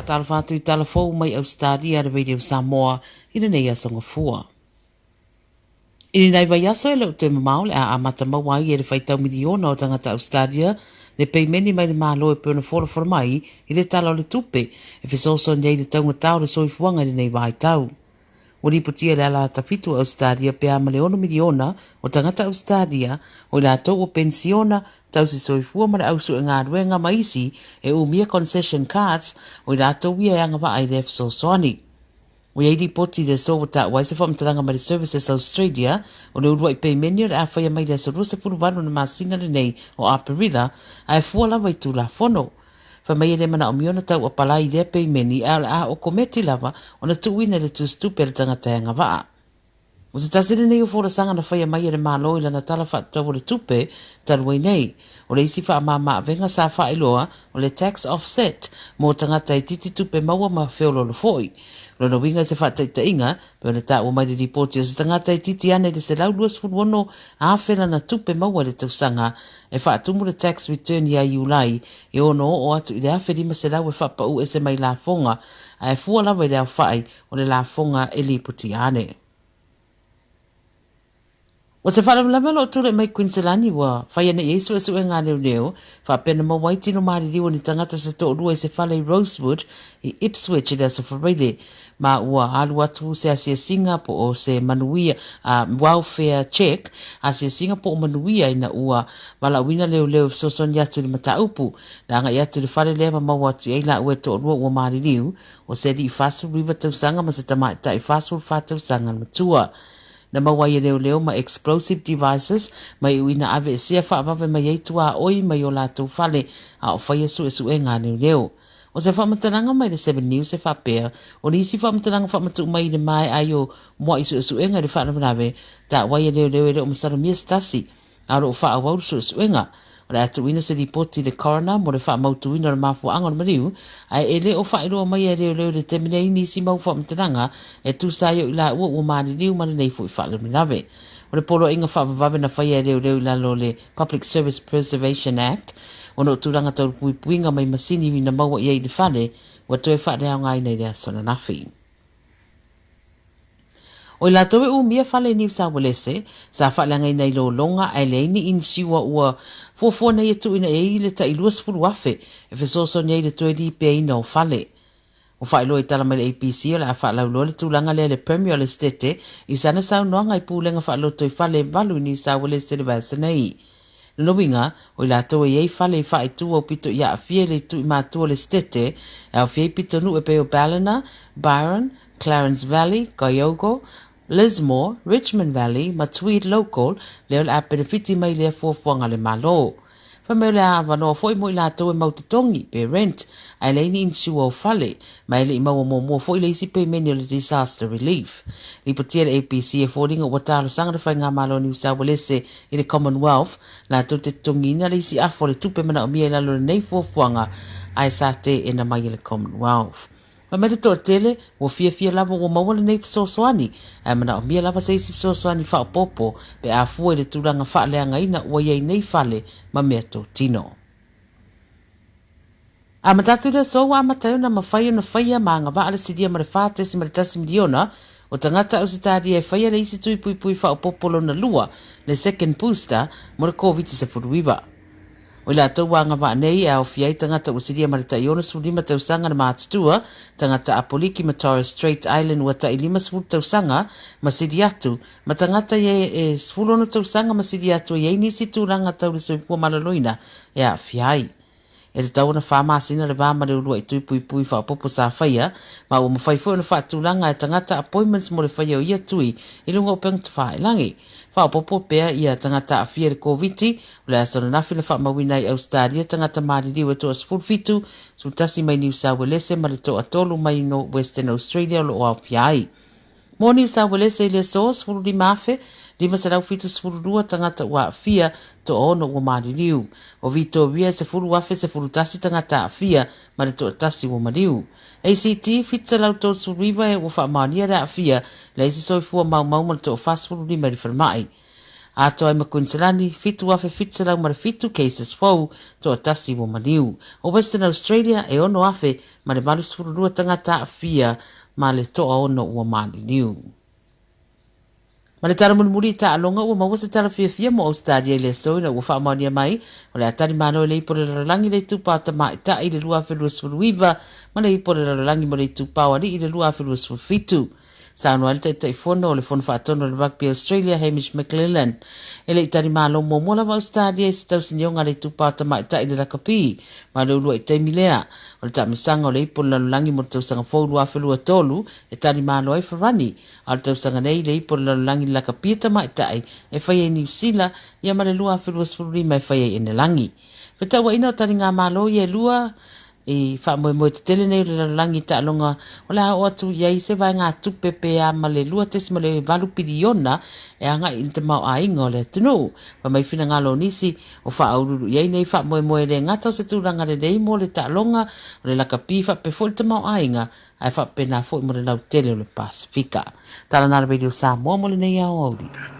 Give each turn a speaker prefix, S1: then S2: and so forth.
S1: Tala Fou Tala Fou mai Ausetalia le radio Samoa i le nei asonga fua. I nei vai aso e leo te mamau le a amata mawai e le whaitau miliona o tangata Ausetalia le peimeni mai le malo e pēna fora mai i le tala o le tupe e fisoso nei le taunga tau le soifuanga i nei vai tau. O li putia le ala tafitu Ausetalia pe ama le 1 miliona o tangata Ausetalia o le ato o pensiona tau si soifua ma le ausu e ngā ruenga maisi e umia concession cards o le ato wia e anga wa le so soani. O ia ili poti le so wata waise whamtaranga ma le Services Australia o le urua i peimeni o le awhaya mai le sorua se puru na masina le nei o APR a e fua lawa i tū la fono. Whamai le mana o miona tau o palai le peimeni a o kometi lava o na tuwina le tūstupe le tangata e ngawaa. O se tasire nei o fora sanga na whaia mai le malo ila na tala whatau o le tupe talwai nei. O le isi wha mama venga sa wha iloa o le tax offset mo tangata i titi tupe maua ma whiololo foi. Rona winga se wha taita inga, pe ona ta o mai le ripoti o se tangata i titi ane le se lau luas furuono a whena na tupe maua le tausanga e wha atumu le tax return ia iulai e ono o atu i le awherima se lau e wha pau e se mai la fonga a e fua lawa i le au whai o le la fonga e liputi ane. O se whalamlama lo ture mai Queensland wa whaiana Yesu e sue ngā leo whapena mawai tino maari riwa ni tangata se tō rua i se whale Rosewood i Ipswich i le aso whareile ma ua alu atu se asia singa po o se manuia welfare check asia singa po o manuia ina ua wala wina leo soson yatu li mata upu na anga yatu li whale lea mawa atu eila ue tō rua ua maari riu o se di i fasul riva tausanga ma se tamaita i fasul wha tausanga matua. Na mawai leo ma explosive devices mai uina ave e sea whaavave mai eitua oi mai o lātou whale a o whaia su e su e ngā leo. O se whamatananga mai le 7 News e whapea, o nisi whamatananga whamatu mai le mai ai o mua isu e su e ngā le whaanamanave, ta waia leo e reo masara mia stasi, a ro whaawau su e su e ngā. O le atu ina se ripoti le coroner mo le whaamautu ina le mafua angon mariu, ai e le o whaeroa mai e leo le temine i nisi mau whamatananga e tu saio i la ua ua maari riu mana nei fu i whaalamanave. O le polo inga whaavavave na whaia leo i la lo le Public Service Preservation Act, o no turanga tau puinga mai masini mi na maua i le whale, wa toe whaere au ngai nei rea sona nafi. O i la towe u mia whale New South Wales, sa whale ngai nei lo longa ai leini in siwa ua fofua nei atu ina e i le ta iluas furu afe, e fesoso nei le toe di pe ina o whale. O whaelo i tala mai le APC o la whaelau lo le tūlanga le Premier le stete, i sana sau noanga i pūlenga whaelo toi whale valu New South Wales te le vasa nei. No winga, o i la toa iei whale i whae tua o pito i a fie le tu i mātua le stete, e o fie pito nu e peo Ballina, Byron, Clarence Valley, Kyogo, Lismore, Richmond Valley, ma Tweed Local, leo le a benefiti mai lea fuafuanga le malo. Whameo le a wanoa foi mo i la toa e mautatongi, pe rent, ai leini insua o whale, mai le i maua mua foi le isi pe meni o le disaster relief. Li potia le APC e fōringa o watalo sanga le whai ngā malo New South Wales i le Commonwealth, la to te tongina le isi afo le tupe mana o mia lalo le nei fuafuanga, ai sa te e na mai le Commonwealth. Ma mele to tele wo fia lava wo mawala nei sosoani ai mana o mia lava sei sosoani fa popo pe a fu le turanga fa le anga ina wo ye nei fale ma me to tino a matatu le so wa matayo na mafai na faia manga ba ala sidia ma le fa te si ma le tasi miliona o tangata Ausetalia e faia le isi tui pui fa popo lo na lua le second booster mo le COVID se furuiva. O la tau wanga wa nei au fiai tangata o siria marita iona sulima tausanga na mātutua, tangata Apoliki ma Torres Strait Island wa ta ilima sulu tausanga ma siriatu, ma tangata ye e sfulono tausanga ma siriatu ye nisi tūranga tau le soifua malaloina e a fiai. E te tau na whamasina le vāma le urua i tui pui wha popo sa whaia, ma o mawhaifo na wha tūranga e tangata appointments mo le whaia o ia tui i lunga o peng te whae langi. Wha popo pea ia tangata a fia le COVID-19, o le asana nafi le wha mawina i Ausetalia tangata maririu e toa sfulfitu, sultasi mai New South Wales ma le toa tolu mai no Western Australia lo o au fiai. Mo New South Wales i le so sfulu di mafe, lima se lau fitu sfulu rua tangata ua fia to ono ua maririu. O vito via se fulu wafe se fulu tasi tangata a fia ma le toa tasi ua mariu. ACT fitu lau to suriva e ua wha maania da a fia le isi soifua mau ma le toa fasfulu lima di whalmai. A toi ma Queensland fitu afe fitsalau ma fitu cases fou to atasi wo maniu. O Western Australia e ono afe ma le malu sfururua tangata afia ma le toa ono ua mani niu. Ma le tara muri ta alonga ua mawasa tara fia mo Ausetalia le soina ua whaamania mai o le atari mano le ipo le ralangi le tupa tama ita i le lua afe lua sfuruiva ma le ipo le ralangi mo le tupa wali i le lua afe lua sfurufitu. Sa anua le tai fono o le fono whaatono le Rugby Australia Hamish McClellan. E le itari malo mo mola ma Australia e se tau sinionga le tupa tama ita i le rakapi ma le ulua i taimi lea. O le tamisanga o le ipo le lalulangi mo le tausanga fōru afe lua tolu e tari malo ai wharani. O le tausanga nei le ipo le lalulangi le rakapi tama ita e whai e New Zealand ia ma le lua afe lua sfururi mai whai e Nelangi. Whetaua ina o tari ngā malo i e lua e wha moe te tele nei le langi ta alonga o le hao atu iai se vai ngā tupe pe a ma le lua tesi ma le valu piriona e anga i te mau a inga o le tunu. Pa mai fina ngā lo nisi o wha aururu iai nei wha moe le ngata o se tūranga le nei mo le ta alonga o le laka pi wha pe fo le te mau a inga ai wha pe nā fo i mo le lau tele o le Pasifika. Tala nara radio Samoa mo le nei au auri.